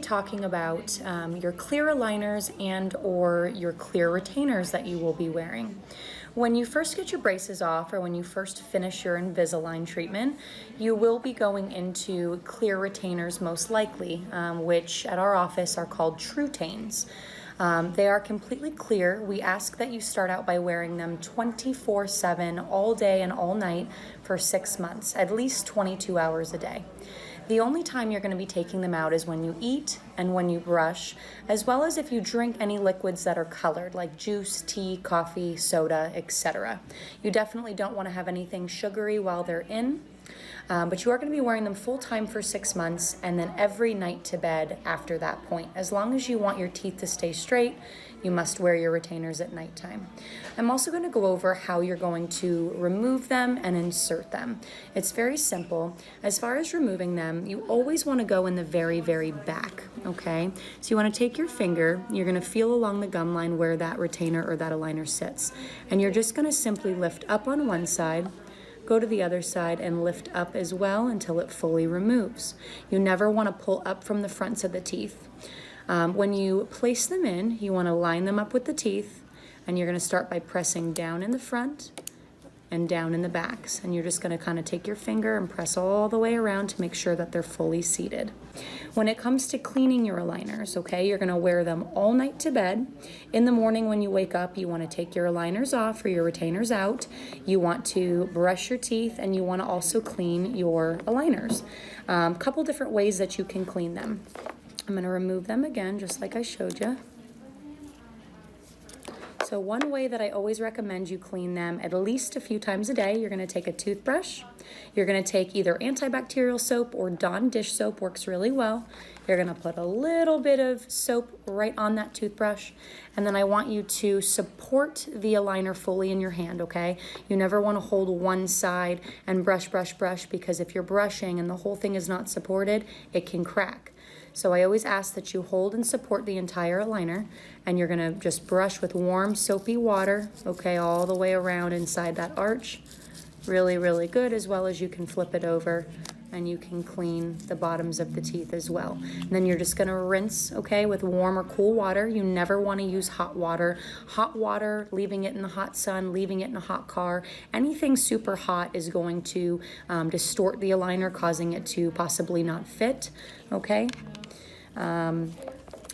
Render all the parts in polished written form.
talking about your clear aligners and or your clear retainers that you will be wearing. When you first get your braces off or when you first finish your Invisalign treatment, you will be going into clear retainers most likely, which at our office are called Trutains. They are completely clear. We ask that you start out by wearing them 24/7 all day and all night for 6 months, at least 22 hours a day. The only time you're going to be taking them out is when you eat and when you brush, as well as if you drink any liquids that are colored, like juice, tea, coffee, soda, etc. You definitely don't want to have anything sugary while they're in, but you are going to be wearing them full time for 6 months and then every night to bed after that point. As long as you want your teeth to stay straight, you must wear your retainers at nighttime. I'm also going to go over how you're going to remove them and insert them. It's very simple. As far as removing them, you always want to go in the very, very back, okay? So you want to take your finger, you're going to feel along the gum line where that retainer or that aligner sits, and you're just going to simply lift up on one side, go to the other side and lift up as well until it fully removes. You never want to pull up from the fronts of the teeth. When you place them in, you want to line them up with the teeth, and you're going to start by pressing down in the front and down in the backs. And you're just going to kind of take your finger and press all the way around to make sure that they're fully seated. When it comes to cleaning your aligners, okay, you're going to wear them all night to bed. In the morning when you wake up, you want to take your aligners off or your retainers out. You want to brush your teeth, and you want to also clean your aligners. Couple different ways that you can clean them. I'm going to remove them again, just like I showed you. So one way that I always recommend you clean them at least a few times a day, you're going to take a toothbrush. You're going to take either antibacterial soap or Dawn dish soap, works really well. You're going to put a little bit of soap right on that toothbrush. And then I want you to support the aligner fully in your hand, okay? You never want to hold one side and brush, brush, brush, because if you're brushing and the whole thing is not supported, it can crack. So I always ask that you hold and support the entire aligner, and you're gonna just brush with warm soapy water, okay, all the way around inside that arch. Really, really good, as well as you can flip it over and you can clean the bottoms of the teeth as well. And then you're just gonna rinse, okay, with warm or cool water. You never wanna use hot water. Hot water, leaving it in the hot sun, leaving it in a hot car, anything super hot is going to distort the aligner, causing it to possibly not fit, okay?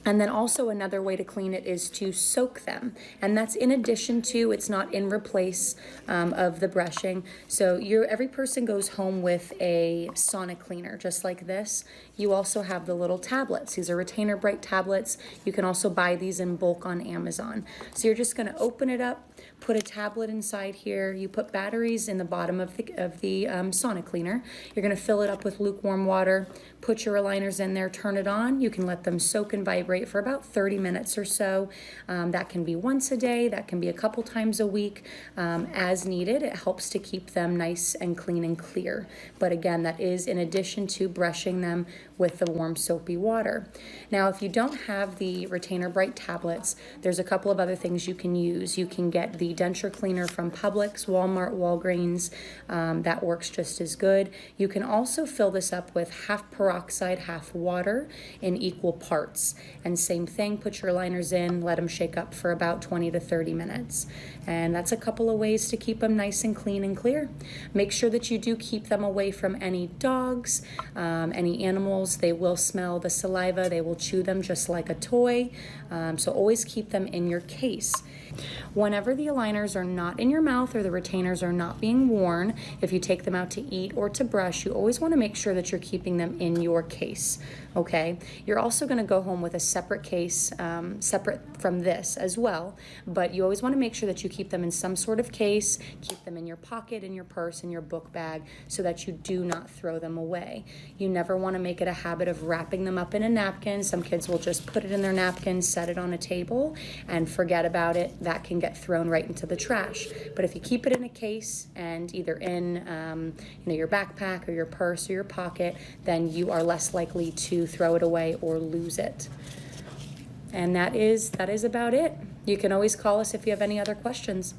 And then also another way to clean it is to soak them. And that's in addition to, it's not in replace of the brushing. So every person goes home with a sonic cleaner, just like this. You also have the little tablets. These are retainer bright tablets. You can also buy these in bulk on Amazon. So you're just gonna open it up, put a tablet inside here. You put batteries in the bottom of the sonic cleaner. You're gonna fill it up with lukewarm water, put your aligners in there, turn it on. You can let them soak and vibrate for about 30 minutes or so. That can be once a day, that can be a couple times a week, as needed. It helps to keep them nice and clean and clear. But again, that is in addition to brushing them with the warm soapy water. Now, if you don't have the Retainer Bright tablets, there's a couple of other things you can use. You can get the denture cleaner from Publix, Walmart, Walgreens. That works just as good. You can also fill this up with half peroxide, half water in equal parts. And same thing, put your aligners in, let them shake up for about 20 to 30 minutes. And that's a couple of ways to keep them nice and clean and clear. Make sure that you do keep them away from any dogs, any animals. They will smell the saliva, they will chew them just like a toy. So always keep them in your case. Whenever the aligners are not in your mouth or the retainers are not being worn, if you take them out to eat or to brush, you always want to make sure that you're keeping them in your case, okay? You're also going to go home with a separate case, separate from this as well, but you always want to make sure that you keep them in some sort of case, keep them in your pocket, in your purse, in your book bag, so that you do not throw them away. You never want to make it a habit of wrapping them up in a napkin. Some kids will just put it in their napkin, set it on a table, and forget about it. That can get thrown right into the trash. But if you keep it in a case and either in your backpack or your purse or your pocket, then you are less likely to throw it away or lose it. And that is about it. You can always call us if you have any other questions.